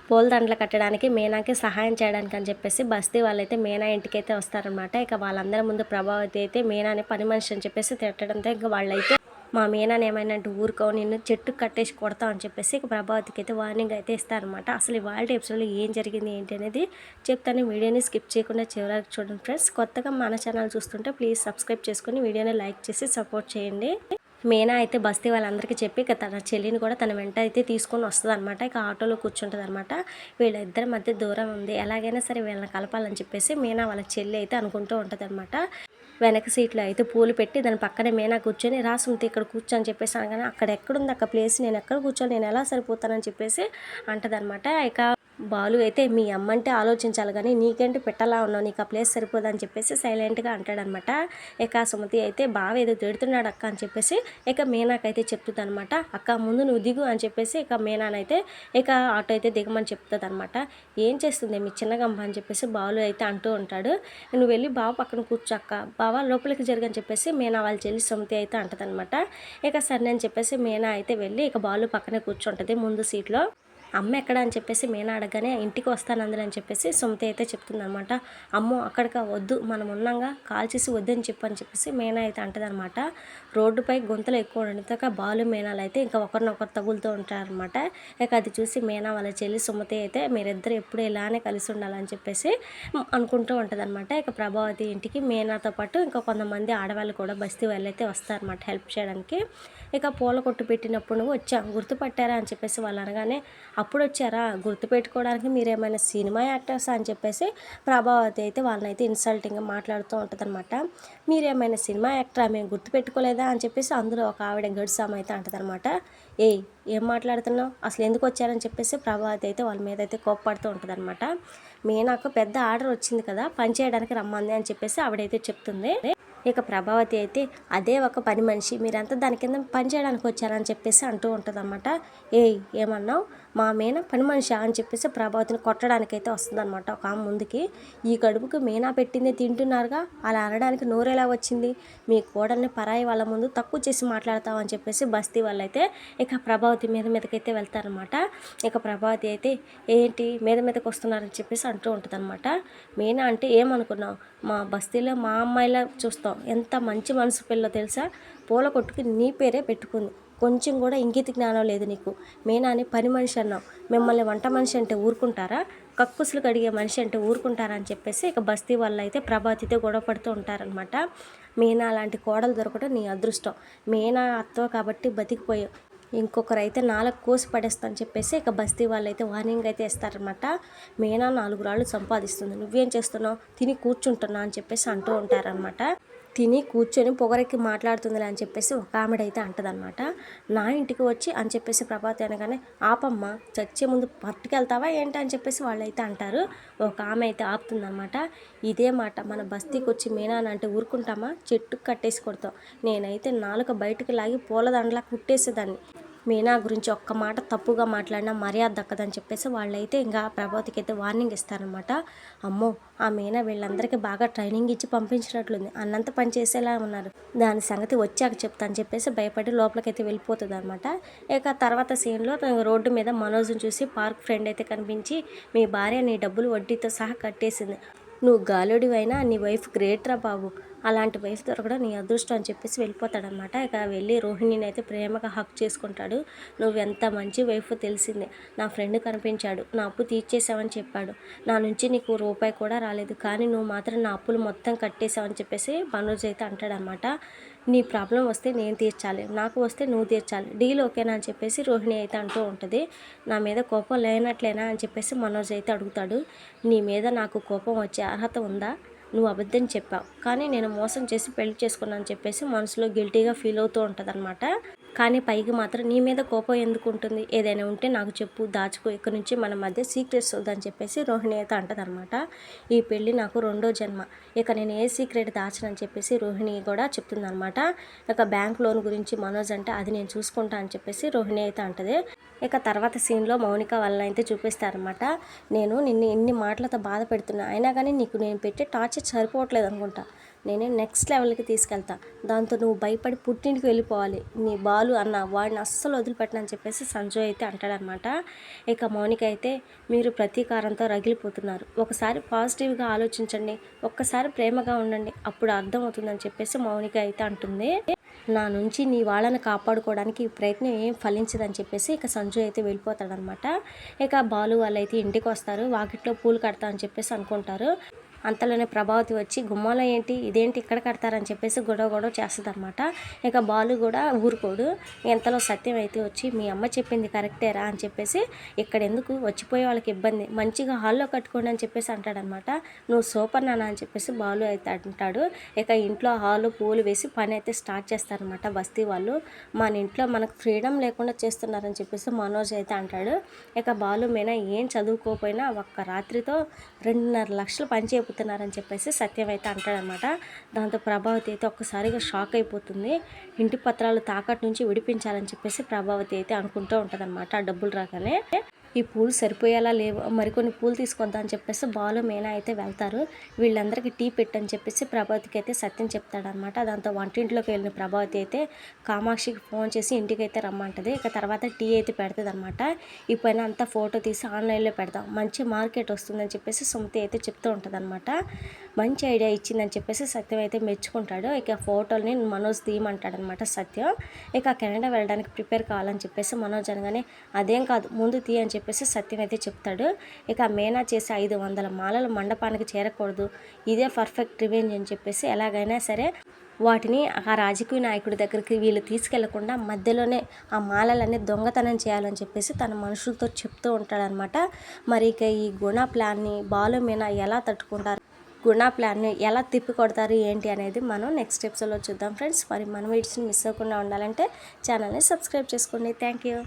పూలదండలు కట్టడానికి మీనాకి సహాయం చేయడానికి అని చెప్పేసి బస్తీ వాళ్ళైతే మీనా ఇంటికైతే వస్తారనమాట. ఇక వాళ్ళందరి ముందు ప్రభావతి అయితే మీనాని పని మనిషి అని చెప్పేసి తిట్టడంతో ఇక వాళ్ళైతే మా మీనాని ఏమైనా అంటే ఊరుకో నిన్ను చెట్టుకు కట్టేసి కొడతాం అని చెప్పేసి ఇక ప్రభావతికి అయితే వార్నింగ్ అయితే ఇస్తారనమాట. అసలు ఇవాళ ఎపిసోడ్లో ఏం జరిగింది ఏంటి అనేది చెప్తాను. వీడియోని స్కిప్ చేయకుండా చివరికి చూడండి ఫ్రెండ్స్. కొత్తగా మన ఛానల్ చూస్తుంటే ప్లీజ్ సబ్స్క్రైబ్ చేసుకొని వీడియోని లైక్ చేసి సపోర్ట్ చేయండి. మీనా అయితే బస్తీ వాళ్ళందరికీ చెప్పి ఇక తన చెల్లిని కూడా తన వెంట అయితే తీసుకొని వస్తుంది అనమాట. ఇక ఆటోలో కూర్చుంటుంది అనమాట. వీళ్ళిద్దరి మధ్య దూరం ఉంది, ఎలాగైనా సరే వీళ్ళని కలపాలని చెప్పేసి మీనా వాళ్ళ చెల్లి అయితే అనుకుంటూ ఉంటుంది అనమాట. వెనక సీట్లో అయితే పూలు పెట్టి దాని పక్కనే మీనా కూర్చొని రా సుమతి ఇక్కడ కూర్చొని చెప్పేసి అనగానే అక్కడ ఎక్కడుంది అక్కడ ప్లేస్, నేను ఎక్కడ కూర్చొని నేను ఎలా సరిపోతానని చెప్పేసి అంటదనమాట. ఇక బాలు అయితే మీ అమ్మంటే ఆలోచించాలి కానీ నీకేంటి పెట్టలా ఉన్నావు, నీకు ఆ ప్లేస్ సరిపోదని చెప్పేసి సైలెంట్గా అంటాడనమాట. ఇక సుమతి అయితే బావ ఏదో తిడుతున్నాడు అక్క అని చెప్పేసి ఇక మీనాకైతే చెప్తుంది అనమాట. అక్క ముందు నువ్వు దిగు అని చెప్పేసి ఇక మీనానైతే ఇక ఆటో అయితే దిగమని చెప్తుంది అనమాట. ఏం చేస్తుంది మీ చిన్నగంప అని చెప్పేసి బాలు అయితే అంటూ ఉంటాడు. నువ్వు వెళ్ళి బావ పక్కన కూర్చోక్క, బావ లోపలికి జరగని చెప్పేసి మీనా వాళ్ళ చెల్లి సుమతి అయితే అంటదనమాట. ఇక సరే అని చెప్పేసి మీనా అయితే వెళ్ళి ఇక బాలు పక్కనే కూర్చుంటుంది ముందు సీట్లో. అమ్మ ఎక్కడ అని చెప్పేసి మీనా అడగానే ఇంటికి వస్తాను అందులో అని చెప్పేసి సుమతి అయితే చెప్తుందనమాట. అమ్మో అక్కడికి వద్దు, మనం ఉన్నాగా కాల్ చేసి వద్దని చెప్పేసి మీనా అయితే అంటదనమాట. రోడ్డుపై గుంతలు ఎక్కువ ఉండక బాలు మీనాలు అయితే ఇంకా ఒకరినొకరు తగులుతూ ఉంటారనమాట. ఇక అది చూసి మీనా వాళ్ళ చెల్లి సుమతి అయితే మీరిద్దరు ఎప్పుడు ఇలానే కలిసి ఉండాలని చెప్పేసి అనుకుంటూ ఉంటుందన్నమాట. ఇక ప్రభావతి ఇంటికి మీనాతో పాటు ఇంకా కొంతమంది ఆడవాళ్ళు కూడా బస్తీ వాళ్ళు అయితే వస్తారన్నమాట హెల్ప్ చేయడానికి. ఇక పూల కొట్టు పెట్టినప్పుడు వచ్చా గుర్తుపట్టారా అని చెప్పేసి వాళ్ళు అనగానే అప్పుడు వచ్చారా, గుర్తుపెట్టుకోవడానికి మీరేమైనా సినిమా యాక్టర్స్ అని చెప్పేసి ప్రభావతి అయితే వాళ్ళని అయితే ఇన్సల్టింగ్గా మాట్లాడుతూ ఉంటుంది అనమాట. మీరేమైనా సినిమా యాక్టరా, మేము గుర్తుపెట్టుకోలేదా అని చెప్పేసి అందులో ఒక ఆవిడ గడిసామ అయితే అంటదనమాట. ఏం మాట్లాడుతున్నావు, అసలు ఎందుకు వచ్చారని చెప్పేసి ప్రభావతి అయితే వాళ్ళ మీద అయితే కోప్పడుతూ ఉంటుంది అనమాట. మీనాకు పెద్ద ఆర్డర్ వచ్చింది కదా పని చేయడానికి రమ్మంది అని చెప్పేసి ఆవిడైతే చెప్తుంది. ఇక ప్రభావతి అయితే అదే ఒక పని మనిషి, మీరంతా దాని కింద పని చేయడానికి వచ్చారని చెప్పేసి అంటూ ఉంటుంది అనమాట. ఏమన్నావు, మా మీనా పని మనిషి అని చెప్పేసి ప్రభావతిని కొట్టడానికైతే వస్తుంది అనమాట ఒక ఆమె ముందుకి. ఈ కడుపుకి మీనా పెట్టింది తింటున్నారుగా, అలా అనడానికి నోరెలా వచ్చింది, మీ కోడల్ని పరాయి వాళ్ళ ముందు తక్కువ చేసి మాట్లాడతావు అని చెప్పేసి బస్తీ వాళ్ళైతే ఇక ప్రభావతి మీదకైతే వెళ్తారనమాట. ఇక ప్రభావతి అయితే ఏంటి మీదకి వస్తున్నారని చెప్పేసి అంటూ ఉంటుంది అనమాట. మీనా అంటే ఏమనుకున్నావు, మా బస్తీలో మా అమ్మాయిలా చూస్తాం, ఎంత మంచి మనసు పిల్ల తెలుసా, పూల కొట్టుకి నీ పేరే పెట్టుకుంది, కొంచెం కూడా ఇంగిత జ్ఞానం లేదు నీకు. మీనా అని పని మనిషి అన్నావు, మిమ్మల్ని వంట మనిషి అంటే ఊరుకుంటారా, కక్కుసులు కడిగే మనిషి అంటే ఊరుకుంటారా అని చెప్పేసి ఇక బస్తీ వాళ్ళు అయితే ప్రభావతితో గొడవ పడుతూ ఉంటారనమాట. మీనా లాంటి కోడలు దొరకడం నీ అదృష్టం, మీనా అత్త కాబట్టి బతికిపోయావు, ఇంకొకరైతే 4 కోసి పడేస్తా అని చెప్పేసి ఇక బస్తీ వాళ్ళు అయితే వార్నింగ్ అయితే ఇస్తారనమాట. మీనా 4 రాళ్ళు సంపాదిస్తుంది, నువ్వేం చేస్తున్నావు, తిని కూర్చుంటున్నావు అని చెప్పేసి అంటూ ఉంటారనమాట. తిని కూర్చొని పొగరెక్కి మాట్లాడుతుందిలే అని చెప్పేసి ఒక ఆమెడైతే అంటదనమాట. నా ఇంటికి వచ్చి అని చెప్పేసి ప్రభావతి అనగానే ఆపమ్మ, చచ్చే ముందు పట్టుకెళ్తావా ఏంటి అని చెప్పేసి వాళ్ళైతే అంటారు. ఒక ఆమె అయితే ఆపుతుందనమాట. ఇదే మాట మన బస్తీకి వచ్చి మీనా అంటే ఊరుకుంటామా, చెట్టుకు కట్టేసి కొడతాం, నేనైతే నాలుక బయటకు లాగి పూలదండలా కుట్టేసేదాన్ని, మీనా గురించి ఒక్క మాట తప్పుగా మాట్లాడినా మర్యాద దక్కదని చెప్పేసి వాళ్ళైతే ఇంకా ప్రభావతికి అయితే వార్నింగ్ ఇస్తారనమాట. అమ్మో ఆ మీనా వీళ్ళందరికీ బాగా ట్రైనింగ్ ఇచ్చి పంపించినట్లుంది, అన్నంత పని చేసేలా ఉన్నారు, దాని సంగతి వచ్చాక చెప్తా అని చెప్పేసి భయపడి లోపలికైతే వెళ్ళిపోతుంది అనమాట. ఇక తర్వాత సీన్లో రోడ్డు మీద మనోజ్ని చూసి పార్క్ ఫ్రెండ్ అయితే కనిపించి మీ భార్య నీ డబ్బులు వడ్డీతో సహా కట్టేసింది, నువ్వు గాలుడివైనా నీ వైఫ్ గ్రేట్ రా బాబు, అలాంటి వైఫ్ దొరకడం నీ అదృష్టం అని చెప్పేసి వెళ్ళిపోతాడనమాట. ఇక వెళ్ళి రోహిణిని అయితే ప్రేమగా హక్ చేసుకుంటాడు. నువ్వు ఎంత మంచి వైఫ్ తెలిసిందే, నా ఫ్రెండ్ కనిపించాడు, నా అప్పు తీర్చేసావని చెప్పాడు, నా నుంచి నీకు రూపాయి కూడా రాలేదు, కానీ నువ్వు మాత్రం నా అప్పులు మొత్తం కట్టేసావని చెప్పేసి మనోజ్ అయితే అంటాడనమాట. నీ ప్రాబ్లం వస్తే నేను తీర్చాలి, నాకు వస్తే నువ్వు తీర్చాలి, డీల్ ఓకేనా అని చెప్పేసి రోహిణి అయితే అంటూ ఉంటుంది. నా మీద కోపం లేనట్లేనా అని చెప్పేసి మనోజ్ అయితే అడుగుతాడు. నీ మీద నాకు కోపం వచ్చే అర్హత ఉందా, నువ్వు అబద్ధం చెప్పావు, కానీ నేను మోసం చేసి పెళ్లి చేసుకున్నాను అని చెప్పేసి మనసులో గిల్టీగా ఫీల్ అవుతూ ఉంటుంది అనమాట. కానీ పైకి మాత్రం నీ మీద కోపం ఎందుకు ఉంటుంది, ఏదైనా ఉంటే నాకు చెప్పు, దాచుకో, ఇక్కడ నుంచి మన మధ్య సీక్రెట్స్ వద్దని చెప్పేసి రోహిణి అయితే అంటదనమాట. ఈ పెళ్ళి నాకు 2వ జన్మ, ఇక నేను ఏ సీక్రెట్ దాచనని చెప్పేసి రోహిణి కూడా చెప్తుందనమాట. ఇక బ్యాంక్ లోన్ గురించి మనోజ్ అంటే అది నేను చూసుకుంటా అని చెప్పేసి రోహిణి అయితే అంటది. ఇక తర్వాత సీన్లో మౌనిక వాళ్ళని అయితే చూపిస్తారనమాట. నేను నిన్ను ఎన్ని మాటలతో బాధ పెడుతున్నా అయినా కానీ నీకు నేను పెట్టే టార్చర్ సరిపోవట్లేదు అనుకుంటా, నేను నెక్స్ట్ లెవెల్కి తీసుకెళ్తా, దాంతో నువ్వు భయపడి పుట్టింటికి వెళ్ళిపోవాలి, నీ బాలు అన్న వాడిని అస్సలు వదిలిపెట్టనని చెప్పేసి సంజు అయితే అంటాడనమాట. ఇక మౌనిక అయితే మీరు ప్రతీకారంతో రగిలిపోతున్నారు, ఒకసారి పాజిటివ్గా ఆలోచించండి, ఒక్కసారి ప్రేమగా ఉండండి, అప్పుడు అర్థమవుతుందని చెప్పేసి మౌనిక అయితే అంటుంది. నా నుంచి నీ వాళ్ళని కాపాడుకోవడానికి ఈ ప్రయత్నం ఏం ఫలించదని చెప్పేసి ఇక సంజు అయితే వెళ్ళిపోతాడనమాట. ఇక బాలు వాళ్ళు అయితే ఇంటికి వస్తారు, వాకిట్లో పూలు కడతా అని చెప్పేసి అనుకుంటారు. అంతలోనే ప్రభావతి వచ్చి గుమ్మాలో ఏంటి ఇదేంటి ఇక్కడ కడతారని చెప్పేసి గొడవ చేస్తుంది అనమాట. ఇక బాలు కూడా ఊరుకోడు. ఎంతలో సత్యం అయితే వచ్చి మీ అమ్మ చెప్పింది కరెక్టేరా అని చెప్పేసి, ఇక్కడ ఎందుకు వచ్చిపోయే వాళ్ళకి ఇబ్బంది, మంచిగా హాల్లో కట్టుకోండి అని చెప్పేసి అంటాడనమాట. నువ్వు సూపర్ నాన్న అని చెప్పేసి బాలు అయితే అంటాడు. ఇక ఇంట్లో హాల్లో పూలు వేసి పని అయితే స్టార్ట్ చేస్తారనమాట బస్తీ వాళ్ళు. మన ఇంట్లో మనకు ఫ్రీడమ్ లేకుండా చేస్తున్నారని చెప్పేసి మనోజ్ అయితే అంటాడు. ఇక బాలు మీనా ఏం చదువుకోకపోయినా ఒక్క రాత్రితో 2.5 లక్షలు పని చెబుతున్నారని చెప్పేసి సత్యం అయితే అంటాడనమాట. దాంతో ప్రభావతి అయితే ఒక్కసారిగా షాక్ అయిపోతుంది. ఇంటి పత్రాలు తాకట్టు నుంచి విడిపించాలని చెప్పేసి ప్రభావతి అయితే అనుకుంటూ ఉంటుందన్నమాట. ఆ డబ్బులు రాగానే ఈ పూలు సరిపోయేలా లేవు, మరికొన్ని పూలు తీసుకొద్దాం అని చెప్పేసి బాలు మీనా అయితే వెళ్తారు. వీళ్ళందరికీ టీ పెట్టని చెప్పేసి ప్రభావతికి అయితే సత్యం చెప్తాడనమాట. దాంతో వంటింట్లోకి వెళ్ళిన ప్రభావతి అయితే కామాక్షికి ఫోన్ చేసి ఇంటికి అయితే రమ్మంటుంది. ఇక తర్వాత టీ అయితే పెడుతుంది అనమాట. ఈ పైన అంతా ఫోటో తీసి ఆన్లైన్లో పెడదాం, మంచి మార్కెట్ వస్తుందని చెప్పేసి సుమతి అయితే చెప్తూ ఉంటుంది అనమాట. మంచి ఐడియా ఇచ్చిందని చెప్పేసి సత్యం అయితే మెచ్చుకుంటాడు. ఇక ఫోటోల్ని మనోజ్ తీయమంటాడనమాట సత్యం. ఇక కెనడా వెళ్ళడానికి ప్రిపేర్ కావాలని చెప్పేసి మనోజ్ అనగానే అదేం కాదు ముందు తీ అని చెప్పేసి సత్యం అయితే చెప్తాడు. ఇక మీనా చేసే 500 మాలలు మండపానికి చేరకూడదు, ఇదే పర్ఫెక్ట్ రివెంజ్ అని చెప్పేసి ఎలాగైనా సరే వాటిని ఆ రాజకీయ నాయకుడి దగ్గరికి వీళ్ళు తీసుకెళ్లకుండా మధ్యలోనే ఆ మాలలన్నీ దొంగతనం చేయాలని చెప్పేసి తన మనుషులతో చెప్తూ ఉంటాడనమాట. మరి ఇక ఈ గుణ ప్లాన్ని బాలు మీనా ఎలా తట్టుకుంటారు, గుణ ప్లాన్ని ఎలా తిప్పి కొడతారు ఏంటి అనేది మనం నెక్స్ట్ ఎపిసోడ్లో చూద్దాం ఫ్రెండ్స్. మరి మన వీడియోస్ని మిస్ అవ్వకుండా ఉండాలంటే ఛానల్ని సబ్స్క్రైబ్ చేసుకోండి. Thank you.